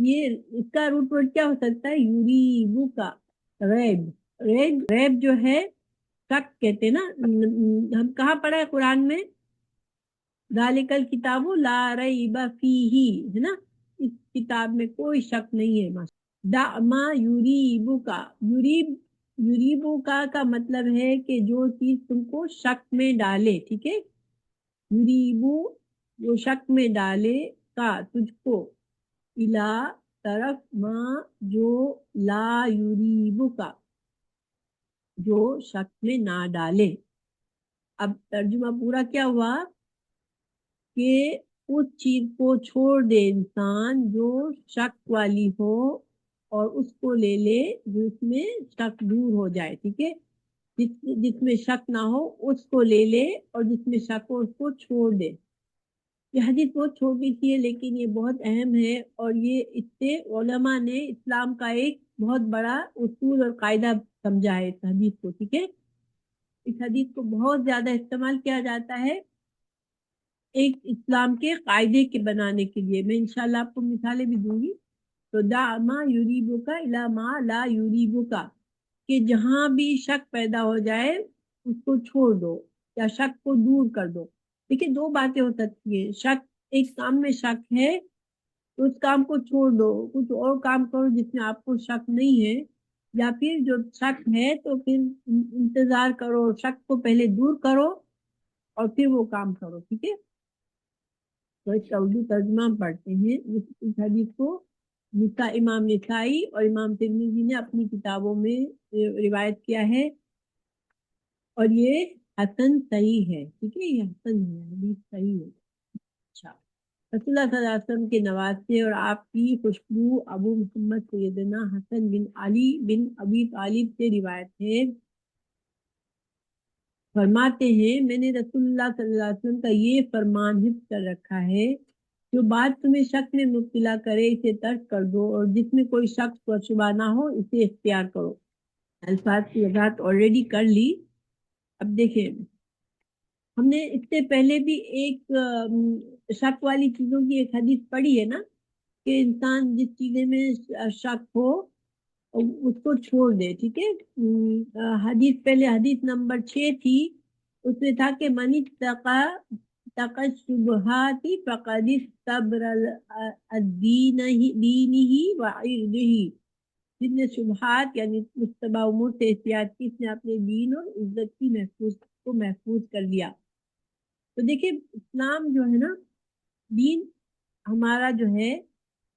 یہ اس کا root word کیا ہو سکتا ہے؟ یوریبو کا ریب، ریب جو ہے شک کہتے ہیں نا، ہم کہاں پڑھا ہے قرآن میں؟ ذالک الکتاب لا ریب فیہ، ہے نا، اس کتاب میں کوئی شک نہیں ہے۔ دا ما یوریبو کا، یوریبو کا مطلب ہے کہ جو چیز تم کو شک میں ڈالے، ٹھیک ہے، یوریبو جو شک میں ڈالے، کا تجھ کو، الا طرف، ما جو لا یوریبو کا جو شک میں نہ ڈالے۔ اب ترجمہ پورا کیا ہوا کہ اس چیز کو چھوڑ دے انسان جو شک والی ہو، اور اس کو لے لے جو اس میں شک دور ہو جائے، ٹھیک ہے، جس میں شک نہ ہو اس کو لے لے، اور جس میں شک ہو اس کو چھوڑ دے۔ یہ حدیث بہت چھوٹی سی ہے لیکن یہ بہت اہم ہے، اور یہ اس سے علماء نے اسلام کا ایک بہت بڑا اصول اور قاعدہ سمجھا ہے اس حدیث کو، ٹھیک ہے۔ اس حدیث کو بہت زیادہ استعمال کیا جاتا ہے ایک اسلام کے قاعدے کے بنانے کے لیے۔ میں انشاءاللہ آپ کو مثالیں بھی دوں گی۔ تو دا ما یوریبو کا الا ما لا یوریبو کا، کہ جہاں بھی شک پیدا ہو جائے اس کو چھوڑ دو یا شک کو دور کر دو۔ دیکھیے دو باتیں ہو سکتی ہیں، شک، ایک کام میں شک ہے تو اس کام کو چھوڑ دو، کچھ اور کام کرو جس میں آپ کو شک نہیں ہے، یا پھر جو شک ہے تو پھر انتظار کرو، شک کو پہلے دور کرو اور پھر وہ کام کرو، ٹھیک ہے۔ تو اس کا اردو ترجمہ ہم پڑھتے ہیں اس حدیث کو۔ امام نسائی اور امام ترمذی نے اپنی کتابوں میں روایت کیا ہے، اور یہ حسن صحیح ہے، ٹھیک ہے، یہ حسن ہے، حدیث صحیح ہے۔ اچھا، رسول اللہ صلی اللہ علیہ وسلم کے نواسے اور آپ کی خوشبو ابو محمد سیدنا حسن بن علی بن ابی طالب سے روایت ہے، فرماتے ہیں میں نے رسول اللہ صلی اللہ علیہ وسلم کا یہ فرمان حفظ کر رکھا ہے، جو بات تمہیں شک میں مبتلا کرے اسے ترک کر دو، اور جس میں کوئی شک و شبہ نہ ہو اسے اختیار کرو۔ الفاظ کی وضاحت آلریڈی کر لی۔ اب دیکھیں، ہم نے اس سے پہلے بھی ایک شک والی چیزوں کی ایک حدیث پڑھی ہے نا، کہ انسان جس چیزیں میں شک ہو اس کو چھوڑ دے، ٹھیک ہے۔ حدیث پہلے حدیث نمبر 6 تھی، اس میں تھا کہ من اتقى الشبہات فقد استبر دینہ وعرضہ، جس نے شبہات یعنی مشتبہ امور سے احتیاط کی، اس نے اپنے دین اور عزت کی محفوظ کر لیا۔ تو دیکھیں اسلام جو ہے نا، دین ہمارا جو ہے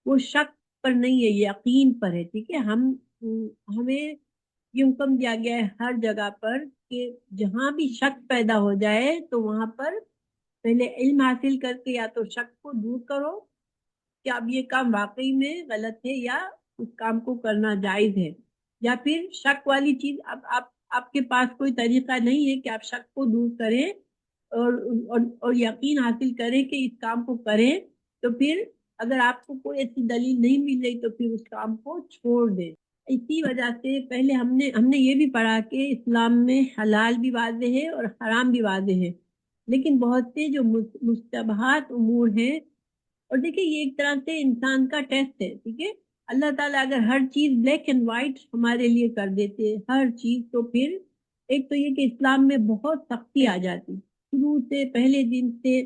وہ شک پر نہیں ہے، یقین پر ہے، ٹھیک ہے۔ ہمیں یہ حکم دیا گیا ہے ہر جگہ پر کہ جہاں بھی شک پیدا ہو جائے تو وہاں پر پہلے علم حاصل کر کے یا تو شک کو دور کرو کہ اب یہ کام واقعی میں غلط ہے یا اس کام کو کرنا جائز ہے، یا پھر شک والی چیز اب آپ کے پاس کوئی طریقہ نہیں ہے کہ آپ شک کو دور کریں اور یقین حاصل کریں کہ اس کام کو کریں، تو پھر اگر آپ کو کوئی ایسی دلیل نہیں مل رہی تو پھر اس کام کو چھوڑ دیں۔ اسی وجہ سے پہلے ہم نے یہ بھی پڑھا کہ اسلام میں حلال بھی واضح ہے اور حرام بھی واضح ہے، لیکن بہت سے جو مشتبہات امور ہیں، اور دیکھیں یہ ایک طرح سے انسان کا ٹیسٹ ہے، ٹھیک ہے۔ اللہ تعالیٰ اگر ہر چیز بلیک اینڈ وائٹ ہمارے لیے کر دیتے ہر چیز، تو پھر ایک تو یہ کہ اسلام میں بہت سختی آ جاتی، شروع سے پہلے دن سے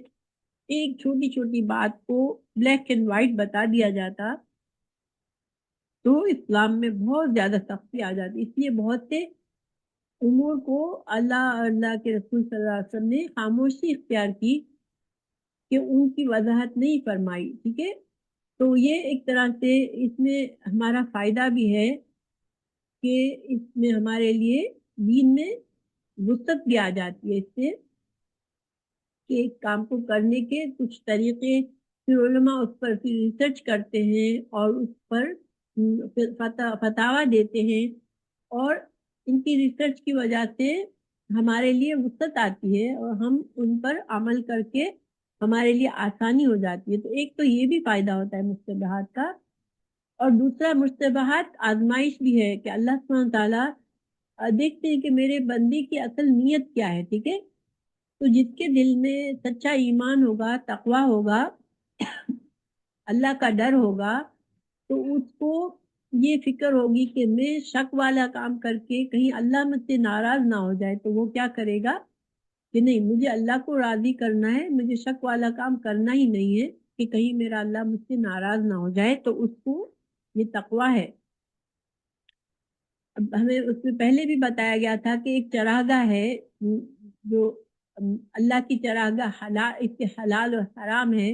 ایک چھوٹی چھوٹی بات کو بلیک اینڈ وائٹ بتا دیا جاتا، تو اسلام میں بہت زیادہ سختی آ جاتی۔ اس لیے بہت سے امور کو اللہ کے رسول صلی اللہ علیہ وسلم نے خاموشی اختیار کی کہ ان کی وضاحت نہیں فرمائی، ٹھیک ہے۔ تو یہ ایک طرح سے اس میں ہمارا فائدہ بھی ہے کہ اس میں ہمارے لیے دین میں وسعت بھی آ جاتی ہے، اس سے کہ ایک کام کو کرنے کے کچھ طریقے، پھر علماء اس پر پھر ریسرچ کرتے ہیں اور اس پر فتاوی دیتے ہیں، اور ان کی ریسرچ کی وجہ سے ہمارے لیے وسعت آتی ہے اور ہم ان پر عمل کر کے ہمارے لیے آسانی ہو جاتی ہے۔ تو ایک تو یہ بھی فائدہ ہوتا ہے مشتبہات کا، اور دوسرا مشتبہات آزمائش بھی ہے کہ اللہ سبحانہ تعالیٰ دیکھتے ہیں کہ میرے بندے کی اصل نیت کیا ہے، ٹھیک ہے۔ تو جس کے دل میں سچا ایمان ہوگا، تقویٰ ہوگا، اللہ کا ڈر ہوگا، تو اس کو یہ فکر ہوگی کہ میں شک والا کام کر کے کہیں اللہ مجھ سے ناراض نہ ہو جائے، تو وہ کیا کرے گا کہ نہیں، مجھے اللہ کو راضی کرنا ہے، مجھے شک والا کام کرنا ہی نہیں ہے کہ کہیں میرا اللہ مجھ سے ناراض نہ ہو جائے، تو اس کو یہ تقویٰ ہے۔ اب ہمیں اس میں پہلے بھی بتایا گیا تھا کہ ایک چراگاہ ہے جو اللہ کی چراگاہ، اس کے حلال و حرام ہے۔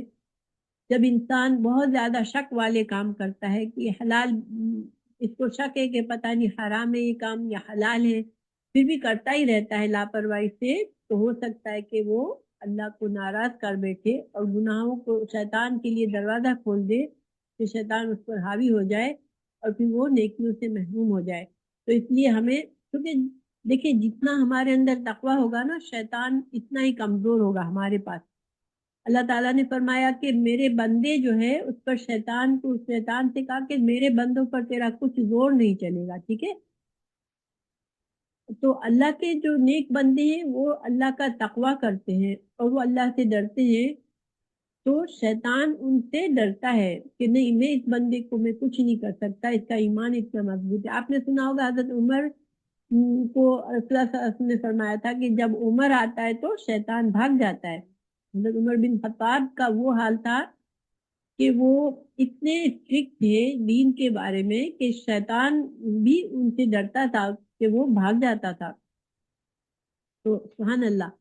جب انسان بہت زیادہ شک والے کام کرتا ہے کہ حلال، اس کو شک ہے کہ پتہ نہیں حرام ہے یہ کام یا حلال ہے، پھر بھی کرتا ہی رہتا ہے لاپرواہی سے، تو ہو سکتا ہے کہ وہ اللہ کو ناراض کر بیٹھے اور گناہوں کو شیطان کے لیے دروازہ کھول دے کہ شیطان اس پر حاوی ہو جائے اور پھر وہ نیکیوں سے محروم ہو جائے۔ تو اس لیے ہمیں، کیونکہ دیکھیں جتنا ہمارے اندر تقویٰ ہوگا نا، شیطان اتنا ہی کمزور ہوگا ہمارے پاس۔ اللہ تعالیٰ نے فرمایا کہ میرے بندے جو ہے اس پر شیطان سے کہا کہ میرے بندوں پر تیرا کچھ زور نہیں چلے گا، ٹھیک ہے؟ تو اللہ کے جو نیک بندے ہیں وہ اللہ کا تقویٰ کرتے ہیں اور وہ اللہ سے ڈرتے ہیں، تو شیطان ان سے ڈرتا ہے کہ نہیں، میں اس بندے کو میں کچھ نہیں کر سکتا، اس کا ایمان اتنا مضبوط ہے۔ آپ نے سنا ہوگا حضرت عمر کو رسول اللہ صلی اللہ علیہ وسلم نے فرمایا تھا کہ جب عمر آتا ہے تو شیطان بھاگ جاتا ہے۔ حضرت عمر بن خطاب کا وہ حال تھا کہ وہ اتنے اسٹرکٹ تھے دین کے بارے میں کہ شیطان بھی ان سے ڈرتا تھا کہ وہ بھاگ جاتا تھا۔ تو سبحان اللہ،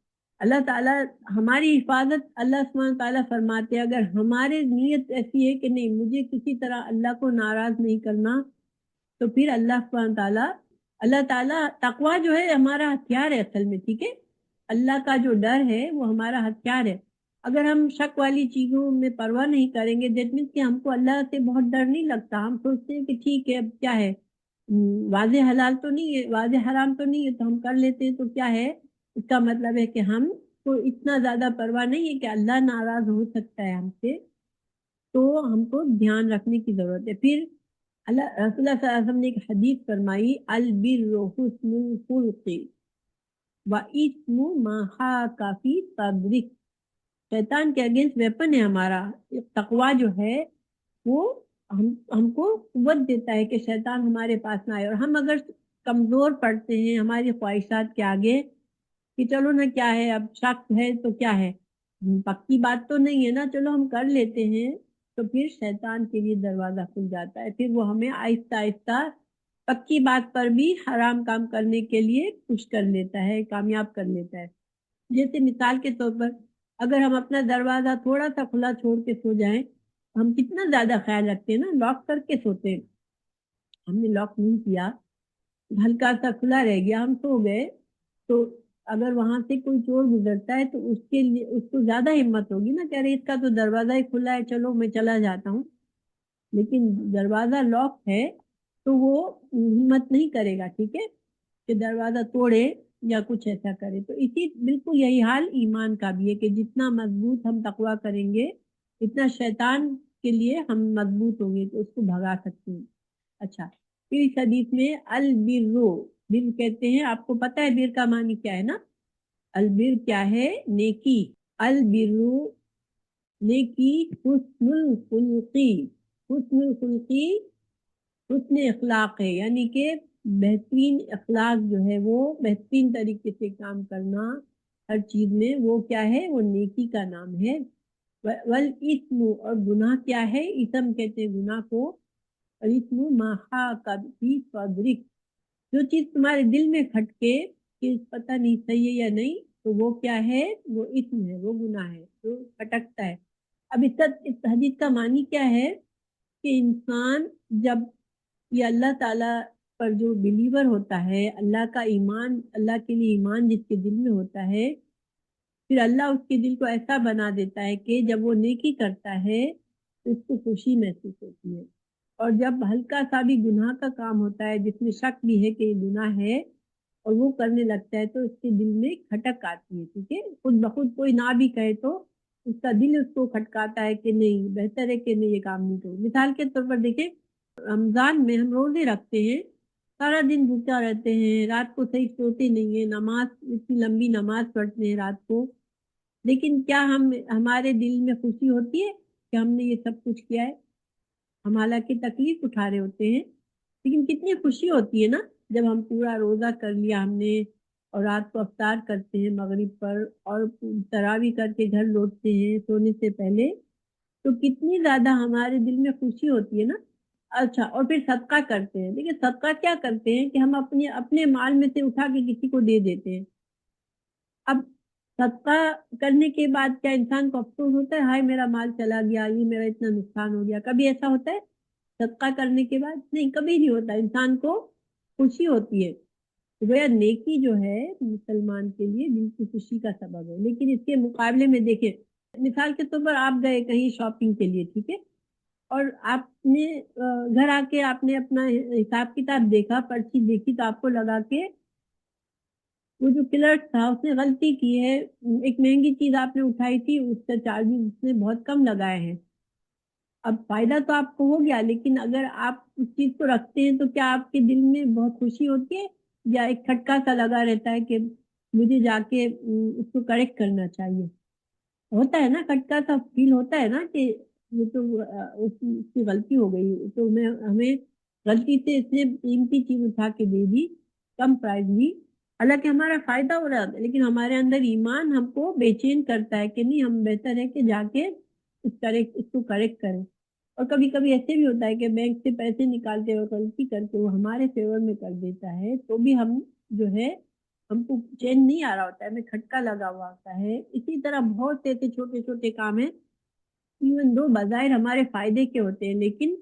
اللہ تعالیٰ ہماری حفاظت، اللہ سبحانہ تعالیٰ فرماتے ہیں اگر ہماری نیت ایسی ہے کہ نہیں، مجھے کسی طرح اللہ کو ناراض نہیں کرنا، تو پھر اللہ تعالیٰ تقویٰ جو ہے ہمارا ہتھیار ہے اصل میں، ٹھیک ہے؟ اللہ کا جو ڈر ہے وہ ہمارا ہتھیار ہے۔ اگر ہم شک والی چیزوں میں پرواہ نہیں کریں گے، دیٹ مینس کہ ہم کو اللہ سے بہت ڈر نہیں لگتا، ہم سوچتے ہیں کہ ٹھیک ہے اب کیا ہے، واضح حلال تو نہیں ہے، واضح حرام تو نہیں ہے، تو ہم کر لیتے ہیں، تو کیا ہے، اس کا مطلب ہے کہ ہم کو اتنا زیادہ پرواہ نہیں ہے کہ اللہ ناراض ہو سکتا ہے ہم سے، تو ہم کو دھیان رکھنے کی ضرورت ہے۔ پھر رسول اللہ صلی اللہ علیہ وسلم نے ایک حدیث فرمائی، البر حسن الخلق واسم ما حاک فی صدرک۔ شیطان کے اگینسٹ ویپن ہے ہمارا تقویٰ جو ہے، وہ ہم کو قوت دیتا ہے کہ شیطان ہمارے پاس نہ آئے، اور ہم اگر کمزور پڑتے ہیں ہماری خواہشات کے آگے کہ چلو نا کیا ہے، اب شک ہے تو کیا ہے، پکی بات تو نہیں ہے نا، چلو ہم کر لیتے ہیں، تو پھر شیطان کے لیے دروازہ کھل جاتا ہے، پھر وہ ہمیں آہستہ آہستہ پکی بات پر بھی حرام کام کرنے کے لیے خوش کر لیتا ہے، کامیاب کر لیتا ہے۔ جیسے مثال کے طور پر اگر ہم اپنا دروازہ تھوڑا سا کھلا چھوڑ کے سو جائیں، ہم کتنا زیادہ خیال رکھتے ہیں نا، لاک کر کے سوتے ہیں، ہم نے لاک نہیں کیا، ہلکا سا کھلا رہ گیا، ہم سو گئے، تو اگر وہاں سے کوئی چور گزرتا ہے تو اس کے لیے اس کو زیادہ ہمت ہوگی نا کہ ارے اس کا تو دروازہ ہی کھلا ہے، چلو میں چلا جاتا ہوں۔ لیکن دروازہ لاک ہے تو وہ ہمت نہیں کرے گا، ٹھیک ہے، کہ دروازہ توڑے یا کچھ ایسا کرے۔ تو اسی بالکل یہی حال ایمان کا بھی ہے کہ جتنا مضبوط ہم تقویٰ کریں گے اتنا شیطان کے لیے ہم مضبوط ہوں گے، تو اس کو بھگا سکتے ہیں۔ اچھا، پھر اس حدیث میں البر، بر کہتے ہیں، آپ کو پتہ ہے بر کا معنی کیا ہے نا؟ البر کیا ہے؟ نیکی۔ البر نیکی، حسن الخلقی، حسن الخلقی حسن اخلاق ہے، یعنی کہ بہترین اخلاق جو ہے، وہ بہترین طریقے سے کام کرنا ہر چیز میں، وہ کیا ہے؟ وہ نیکی کا نام ہے۔ والاسم، اور گناہ کیا ہے؟ اسم کہتے ہیں گناہ کو، والاسم ما حاک فی صدرک، جو چیز تمہارے دل میں کھٹکے کہ پتہ نہیں صحیح ہے یا نہیں، تو وہ کیا ہے؟ وہ اسم ہے، وہ گناہ ہے جو کھٹکتا ہے۔ اب اس حدیث کا معنی کیا ہے کہ انسان جب یہ اللہ تعالیٰ پر جو بلیور ہوتا ہے، اللہ کا ایمان، اللہ کے لیے ایمان جس کے دل میں ہوتا ہے، پھر اللہ اس کے دل کو ایسا بنا دیتا ہے کہ جب وہ نیکی کرتا ہے تو اس کو خوشی محسوس ہوتی ہے، اور جب ہلکا سا بھی گناہ کا کام ہوتا ہے جس میں شک بھی ہے کہ یہ گناہ ہے اور وہ کرنے لگتا ہے، تو اس کے دل میں کھٹک آتی ہے، ٹھیک ہے، خود بخود کوئی نہ بھی کہے تو اس کا دل اس کو کھٹکاتا ہے کہ نہیں، بہتر ہے کہ میں یہ کام نہیں کروں۔ مثال کے طور پر دیکھیں، رمضان میں ہم روزے رکھتے ہیں، سارا دن بھوکا رہتے ہیں، رات کو صحیح سوتے نہیں ہیں، نماز اتنی لمبی نماز پڑھتے ہیں رات کو، لیکن کیا ہمارے دل میں خوشی ہوتی ہے کہ ہم نے یہ سب کچھ کیا ہے؟ ہم حالانکہ تکلیف اٹھا رہے ہوتے ہیں، لیکن کتنی خوشی ہوتی ہے نا جب ہم پورا روزہ کر لیا ہم نے اور رات کو افطار کرتے ہیں مغرب پر اور تراویح کر کے گھر لوٹتے ہیں سونے سے پہلے، تو کتنی زیادہ ہمارے دل میں خوشی ہوتی ہے نا۔ اچھا، اور پھر صدقہ کرتے ہیں۔ دیکھیے صدقہ کیا کرتے ہیں کہ ہم اپنے مال میں سے اٹھا کے کسی کو دے دیتے ہیں۔ اب صدقہ کرنے کے بعد کیا انسان کو افسوس ہوتا ہے ہائے میرا مال چلا گیا، یہ میرا اتنا نقصان ہو گیا؟ کبھی ایسا ہوتا ہے صدقہ کرنے کے بعد؟ نہیں، کبھی نہیں ہوتا، انسان کو خوشی ہوتی ہے۔ گویا نیکی جو ہے مسلمان کے لیے دل کی خوشی کا سبب ہے، لیکن اس کے مقابلے میں دیکھیں، مثال کے طور پر آپ گئے کہیں شاپنگ کے لیے، ٹھیک ہے، اور آپ نے گھر آ کے آپ نے اپنا حساب کتاب دیکھا، پرچی دیکھی، تو آپ کو لگا کہ وہ جو کلرک تھا اس نے غلطی کی ہے، ایک مہنگی چیز آپ نے اٹھائی تھی، اس کا چارجز اس نے بہت کم لگائے ہیں۔ اب فائدہ تو آپ کو ہو گیا، لیکن اگر آپ اس چیز کو رکھتے ہیں تو کیا آپ کے دل میں بہت خوشی ہوتی ہے، یا ایک کھٹکا سا لگا رہتا ہے کہ مجھے جا کے اس کو کریکٹ کرنا چاہیے؟ ہوتا ہے نا، کھٹکا سا فیل ہوتا ہے نا کہ یہ تو اس کی غلطی ہو گئی، تو ہمیں غلطی سے اس نے قیمتی چیز اٹھا کے دے دی، کم پرائز بھی، حالانکہ ہمارا فائدہ ہو رہا ہے، لیکن ہمارے اندر ایمان ہم کو بے چین کرتا ہے کہ نہیں، ہم بہتر ہے کہ جا کے اس کو کریکٹ کریں۔ اور کبھی کبھی ایسے بھی ہوتا ہے کہ بینک سے پیسے نکالتے ہوئے غلطی کر کے وہ ہمارے فیور میں کر دیتا ہے، تو بھی ہم جو ہے ہم کو چین نہیں آ رہا ہوتا ہے، ہمیں کھٹکا لگا ہوا ہوتا ہے۔ اسی طرح بہت سے ایسے چھوٹے چھوٹے کام ہیں، ایون دو بظاہر ہمارے فائدے کے ہوتے ہیں، لیکن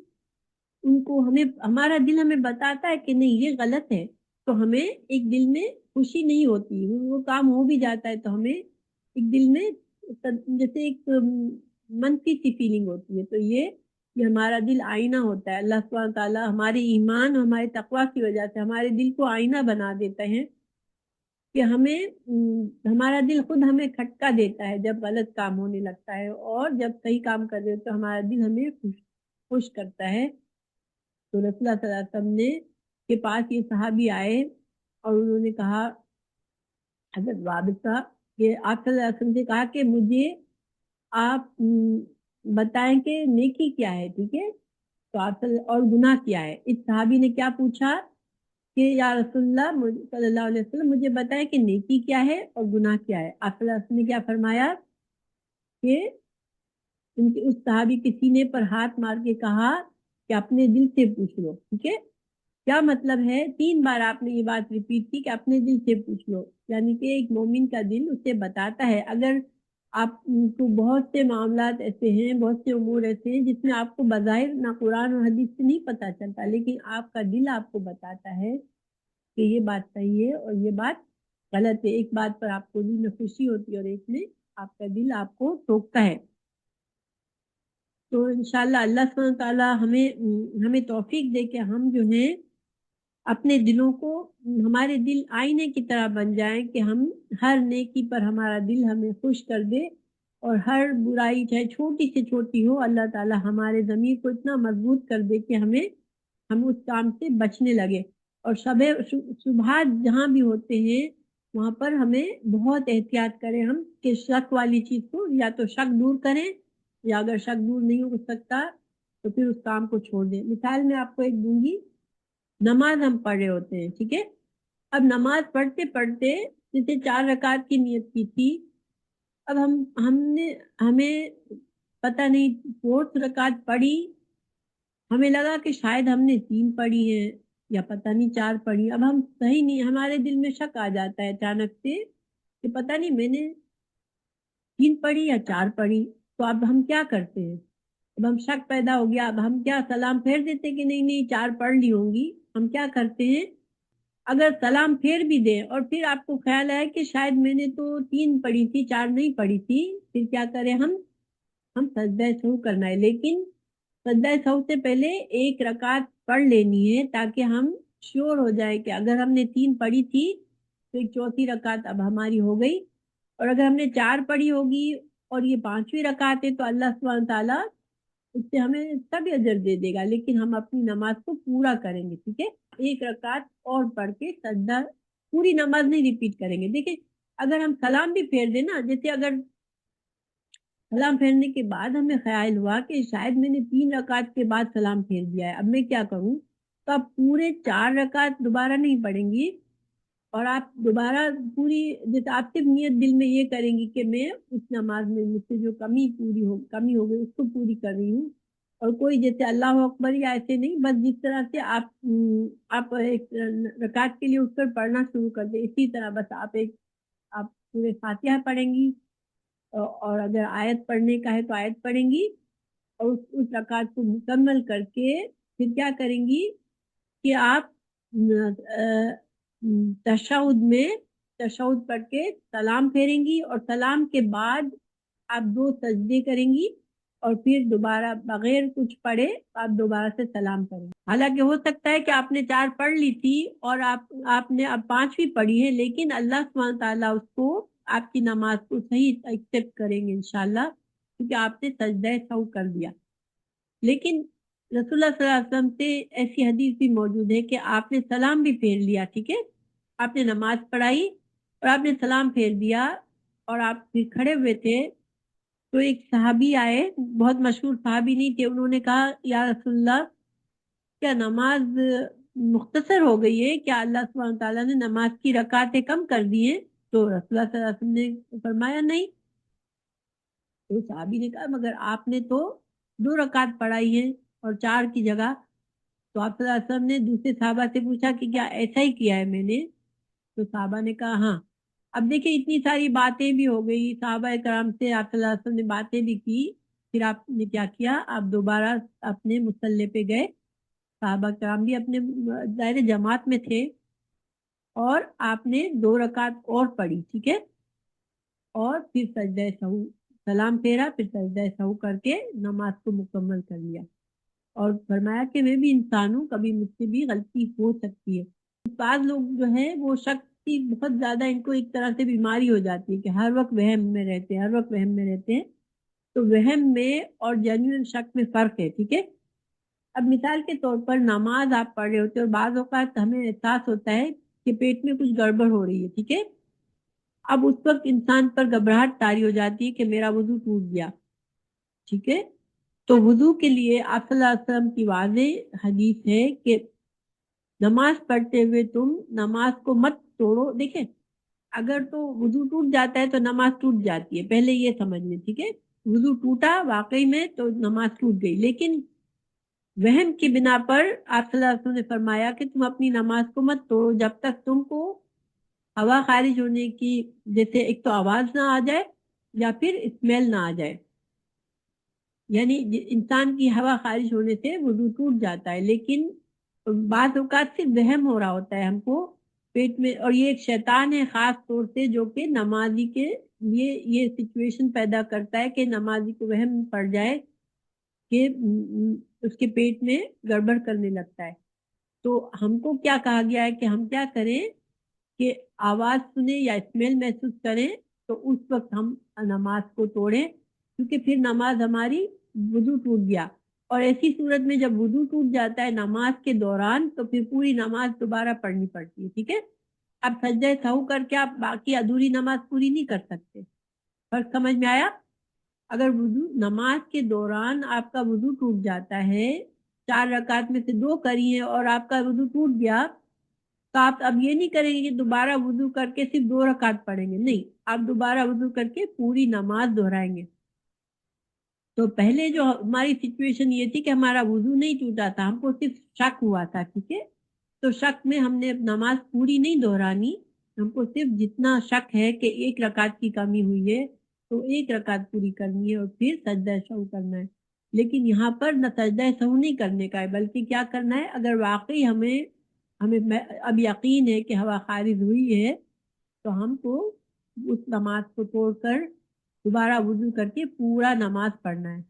ان کو ہمارا دل ہمیں بتاتا ہے کہ نہیں یہ غلط ہے، تو ہمیں ایک دل میں خوشی نہیں ہوتی، وہ کام ہو بھی جاتا ہے تو ہمیں ایک دل میں جیسے ایک منفی سی فیلنگ ہوتی ہے۔ تو یہ ہمارا دل آئینہ ہوتا ہے، اللہ سبحانہ تعالیٰ ہمارے ایمان اور ہمارے تقویٰ کی وجہ سے ہمارے دل کو آئینہ بنا دیتے ہیں کہ ہمارا دل خود ہمیں کھٹکا دیتا ہے جب غلط کام ہونے لگتا ہے، اور جب صحیح کام کر رہے ہو تو ہمارا دل ہمیں خوش کرتا ہے۔ تو رسول اللہ صلی اللہ علیہ وسلم نے کے پاس یہ صحابی آئے اور انہوں نے کہا، حضرت وابد صاحب، کہ آپ صلی اللہ علیہ وسلم سے کہا کہ مجھے آپ بتائیں کہ نیکی کیا ہے، ٹھیک ہے، تو آپ اور گناہ کیا ہے۔ اس صحابی نے کیا پوچھا کہ یا رسول اللہ صلی اللہ علیہ وسلم، مجھے بتائیں کہ نیکی کیا ہے اور گناہ کیا ہے۔ آپ صلی اللہ علیہ وسلم نے کیا فرمایا کہ اس صحابی کے سینے پر ہاتھ مار کے کہا کہ اپنے دل سے پوچھ لو، ٹھیک ہے۔ کیا مطلب ہے؟ 3 بار آپ نے یہ بات ریپیٹ کی کہ اپنے دل سے پوچھ لو، یعنی کہ ایک مومن کا دل اسے بتاتا ہے، اگر آپ کو بہت سے معاملات ایسے ہیں، بہت سے امور ایسے ہیں جس میں آپ کو بظاہر نہ قرآن اور حدیث سے نہیں پتہ چلتا، لیکن آپ کا دل آپ کو بتاتا ہے کہ یہ بات صحیح ہے اور یہ بات غلط ہے۔ ایک بات پر آپ کو دل میں خوشی ہوتی ہے اور ایک میں آپ کا دل آپ کو ٹوکتا ہے۔ تو انشاءاللہ اللہ سبحانہ تعالیٰ ہمیں توفیق دے کہ ہم جو ہیں اپنے دلوں کو، ہمارے دل آئینے کی طرح بن جائیں کہ ہم ہر نیکی پر ہمارا دل ہمیں خوش کر دے، اور ہر برائی چاہے چھوٹی سے چھوٹی ہو، اللہ تعالیٰ ہمارے ضمیر کو اتنا مضبوط کر دے کہ ہم اس کام سے بچنے لگے۔ اور صبح جہاں بھی ہوتے ہیں وہاں پر ہمیں بہت احتیاط کریں ہم کہ شک والی چیز کو یا تو شک دور کریں، یا اگر شک دور نہیں ہو سکتا تو پھر اس کام کو چھوڑ دیں۔ مثال میں آپ کو ایک دوں گی، نماز ہم پڑھ رہے ہوتے ہیں، ٹھیک ہے، اب نماز پڑھتے پڑھتے جیسے 4 رکعت کی نیت کی تھی، اب ہمیں پتہ نہیں 4 رکعت پڑھی، ہمیں لگا کہ شاید ہم نے 3 پڑھی ہیں یا پتہ نہیں 4 پڑھی، اب ہم صحیح نہیں، ہمارے دل میں شک آ جاتا ہے اچانک سے کہ پتہ نہیں میں نے 3 پڑھی یا 4 پڑھی، تو اب ہم کیا کرتے ہیں؟ اب ہم شک پیدا ہو گیا، اب ہم کیا سلام پھیر دیتے کہ نہیں نہیں 4 پڑھ لی ہوں گی؟ ہم کیا کرتے ہیں؟ اگر سلام پھیر بھی دیں اور پھر آپ کو خیال ہے کہ شاید میں نے تو 3 پڑھی تھی 4 نہیں پڑھی تھی، پھر کیا کریں ہم سجدہ سہو کرنا ہے، لیکن سجدہ سہو سے پہلے 1 رکعت پڑھ لینی ہے تاکہ ہم شیور ہو جائے کہ اگر ہم نے 3 پڑھی تھی تو ایک 4تھی رکعت اب ہماری ہو گئی، اور اگر ہم نے 4 پڑھی ہوگی اور یہ 5ویں رکعت ہے تو اللہ سبحانہ تعالیٰ اس سے ہمیں سب اجر دے دے گا، لیکن ہم اپنی نماز کو پورا کریں گے، ٹھیک ہے، 1 رکعت اور پڑھ کے سجدہ، پوری نماز نہیں ریپیٹ کریں گے۔ دیکھیں اگر ہم سلام بھی پھیر دیں نا، جیسے اگر سلام پھیرنے کے بعد ہمیں خیال ہوا کہ شاید میں نے 3 رکعت کے بعد سلام پھیر دیا ہے، اب میں کیا کروں؟ تو آپ پورے 4 رکعت دوبارہ نہیں پڑھیں گی، اور آپ دوبارہ پوری، جیسے آپ صرف نیت دل میں یہ کریں گی کہ میں اس نماز میں مجھ سے جو کمی ہو گئی اس کو پوری کر رہی ہوں، اور کوئی جیسے اللہ اکبر یا ایسے نہیں، بس جس طرح سے آپ ایک رکعت کے لیے اٹھ کر پڑھنا شروع کر دیں، اسی طرح بس آپ پورے فاتحہ پڑھیں گی، اور اگر آیت پڑھنے کا ہے تو آیت پڑھیں گی، اور اس رکعت کو مکمل کر کے پھر کیا کریں گی کہ آپ تشہد پڑھ کے سلام پھیریں گی، اور سلام کے بعد آپ 2 سجدے کریں گی، اور پھر دوبارہ بغیر کچھ پڑھے آپ دوبارہ سے سلام کریں گے۔ حالانکہ ہو سکتا ہے کہ آپ نے 4 پڑھ لی تھی اور آپ نے اب 5ویں پڑھی ہے، لیکن اللہ سبحانہ تعالیٰ اس کو، آپ کی نماز کو صحیح ایکسپٹ کریں گے انشاءاللہ، کیونکہ آپ نے سجدہ سہو کر دیا۔ لیکن رسول اللہ صلی اللہ علیہ وسلم سے ایسی حدیث بھی موجود ہے کہ آپ نے سلام بھی پھیر لیا، ٹھیک ہے، آپ نے نماز پڑھائی اور آپ نے سلام پھیر دیا، اور آپ پھر کھڑے ہوئے تھے، تو ایک صحابی آئے، بہت مشہور صحابی نہیں تھے، انہوں نے کہا یا رسول اللہ، کیا نماز مختصر ہو گئی ہے؟ کیا اللہ سبحانہ تعالیٰ نے نماز کی رکعتیں کم کر دی ہیں؟ تو رسول اللہ صلی اللہ علیہ وسلم نے فرمایا نہیں۔ تو صحابی نے کہا مگر آپ نے تو 2 رکعت پڑھائی ہیں اور 4 کی جگہ۔ تو آپ صلی اللہ علیہ وسلم نے دوسرے صحابہ سے پوچھا کہ کیا ایسا ہی کیا ہے میں نے؟ تو صحابہ نے کہا ہاں۔ اب دیکھیں اتنی ساری باتیں بھی ہو گئی، صحابہ کرام سے آپ صلی اللہ علیہ وسلم نے باتیں بھی کی، پھر آپ نے کیا کیا؟ آپ دوبارہ اپنے مصلی پہ گئے، صحابہ کرام بھی اپنے دائرے جماعت میں تھے، اور آپ نے 2 رکعت اور پڑھی، ٹھیک ہے، اور پھر سجدہ سہو، سلام پھیرا، پھر سجدہ سہو کر کے نماز کو مکمل کر لیا، اور فرمایا کہ میں بھی انسان ہوں، کبھی مجھ سے بھی غلطی ہو سکتی ہے۔ بعض لوگ جو ہیں وہ شک کی بہت زیادہ، ان کو ایک طرح سے بیماری ہو جاتی ہے کہ ہر وقت وہم میں رہتے ہیں، ہر وقت وہم میں رہتے ہیں۔ تو وہم میں اور جینوئن شک میں فرق ہے، ٹھیک ہے۔ اب مثال کے طور پر نماز آپ پڑھ رہے ہوتے ہیں اور بعض اوقات ہمیں احساس ہوتا ہے کہ پیٹ میں کچھ گڑبڑ ہو رہی ہے، ٹھیک ہے، اب اس وقت انسان پر گھبراہٹ طاری ہو جاتی ہے کہ میرا وضو ٹوٹ گیا، ٹھیک ہے۔ تو وضو کے لیے آپ صلی اللہ علیہ وسلم کی واضح حدیث ہے کہ نماز پڑھتے ہوئے تم نماز کو مت توڑو۔ دیکھیں اگر تو وضو ٹوٹ جاتا ہے تو نماز ٹوٹ جاتی ہے، پہلے یہ سمجھ لیں، ٹھیک ہے، وضو ٹوٹا واقعی میں تو نماز ٹوٹ گئی، لیکن وہم کی بنا پر آپ صلی اللہ علیہ وسلم نے فرمایا کہ تم اپنی نماز کو مت توڑو جب تک تم کو ہوا خارج ہونے کی، جیسے ایک تو آواز نہ آ جائے یا پھر اسمیل نہ آ جائے، یعنی انسان کی ہوا خارج ہونے سے وضو ٹوٹ جاتا ہے، لیکن بعض اوقات سے وہم ہو رہا ہوتا ہے ہم کو پیٹ میں، اور یہ ایک شیطان ہے خاص طور سے جو کہ نمازی کے لیے یہ سچویشن پیدا کرتا ہے کہ نمازی کو وہم پڑ جائے کہ اس کے پیٹ میں گڑبڑ کرنے لگتا ہے۔ تو ہم کو کیا کہا گیا ہے کہ ہم کیا کریں کہ آواز سنیں یا اسمیل محسوس کریں تو اس وقت ہم نماز کو توڑیں، کیونکہ پھر نماز ہماری، وضو ٹوٹ گیا، اور ایسی صورت میں جب وضو ٹوٹ جاتا ہے نماز کے دوران تو پھر پوری نماز دوبارہ پڑھنی پڑتی ہے، ٹھیک ہے۔ اب سجدہ سہو کر کے آپ باقی ادھوری نماز پوری نہیں کر سکتے، فرق سمجھ میں آیا؟ اگر وضو نماز کے دوران آپ کا وضو ٹوٹ جاتا ہے، 4 رکعت میں سے 2 کری ہیں اور آپ کا وضو ٹوٹ گیا، تو آپ اب یہ نہیں کریں گے کہ دوبارہ وضو کر کے صرف 2 رکعت پڑھیں گے، نہیں، آپ دوبارہ وضو کر کے پوری نماز دہرائیں گے۔ تو پہلے جو ہماری سچویشن یہ تھی کہ ہمارا وضو نہیں ٹوٹا تھا، ہم کو صرف شک ہوا تھا، ٹھیک ہے، تو شک میں ہم نے نماز پوری نہیں دہرانی، ہم کو صرف جتنا شک ہے کہ 1 رکعت کی کمی ہوئی ہے تو 1 رکعت پوری کرنی ہے اور پھر سجدہ سہو کرنا ہے۔ لیکن یہاں پر نہ سجدہ سہو نہیں کرنے کا ہے، بلکہ کیا کرنا ہے، اگر واقعی ہمیں اب یقین ہے کہ ہوا خارج ہوئی ہے تو ہم کو اس نماز کو توڑ کر دوبارہ وضو کر کے پورا نماز پڑھنا ہے۔